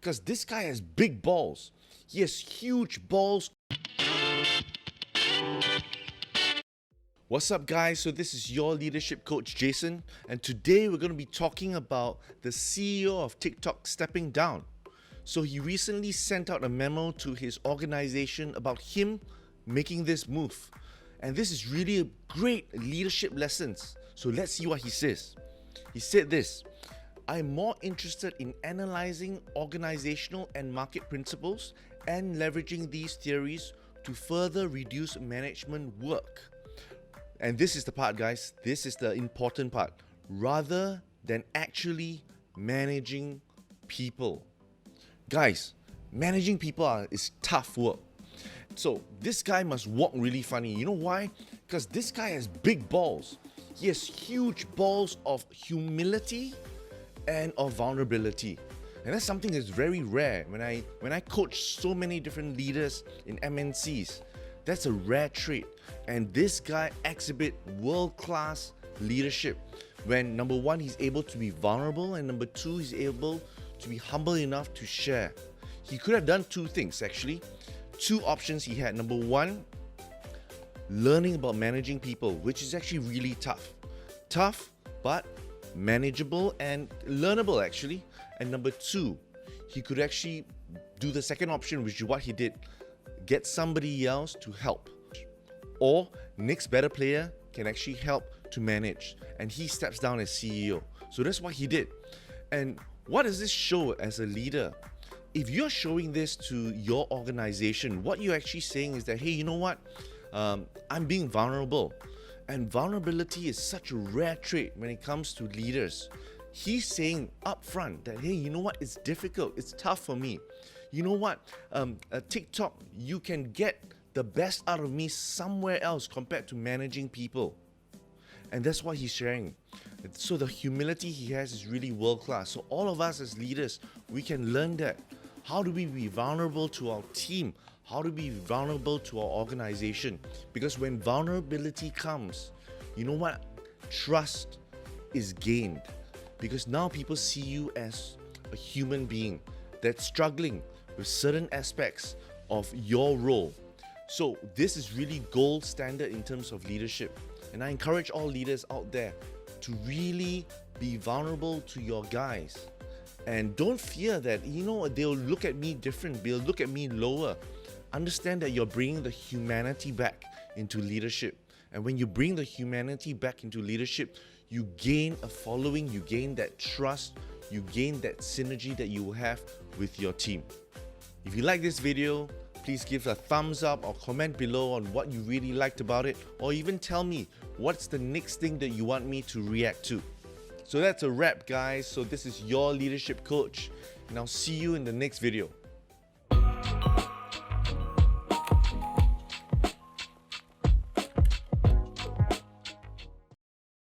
Because this guy has big balls. He has huge balls. What's up, guys? So this is your leadership coach, Jason, and today we're going to be talking about the CEO of TikTok stepping down. So he recently sent out a memo to his organization about him making this move. And this is really a great leadership lessons. So let's see what he says. He said this: I'm more interested in analyzing organizational and market principles and leveraging these theories to further reduce management work. And this is the part, guys. This is the important part. Rather than actually managing people. Guys, managing people is tough work. So this guy must walk really funny. You know why? Because this guy has big balls. He has huge balls of humility and of vulnerability. And that's something that's very rare. When I coach so many different leaders in MNCs, that's a rare trait. And this guy exhibits world-class leadership when, number one, he's able to be vulnerable, and number two, he's able to be humble enough to share. He could have done two things, actually. Two options he had. Number one, learning about managing people, which is actually really tough. Tough, but manageable and learnable, actually. And number two, he could actually do the second option, which is what he did. Get somebody else to help. Or next better player can actually help to manage, and he steps down as CEO. So that's what he did. And what does this show as a leader? If you're showing this to your organization, what you're actually saying is that, hey, you know what? I'm being vulnerable. And vulnerability is such a rare trait when it comes to leaders. He's saying upfront that, hey, you know what? It's difficult. It's tough for me. You know what? TikTok, you can get the best out of me somewhere else compared to managing people. And that's what he's sharing. So the humility he has is really world-class. So all of us as leaders, we can learn that. How do we be vulnerable to our team? How do we be vulnerable to our organization? Because when vulnerability comes, you know what? Trust is gained. Because now people see you as a human being that's struggling with certain aspects of your role. So this is really gold standard in terms of leadership. And I encourage all leaders out there to really be vulnerable to your guys. And don't fear that, you know, they'll look at me different, they'll look at me lower. Understand that you're bringing the humanity back into leadership. And when you bring the humanity back into leadership, you gain a following, you gain that trust, you gain that synergy that you will have with your team. If you like this video, please give a thumbs up or comment below on what you really liked about it, or even tell me what's the next thing that you want me to react to. So that's a wrap, guys. So this is your leadership coach, and I'll see you in the next video.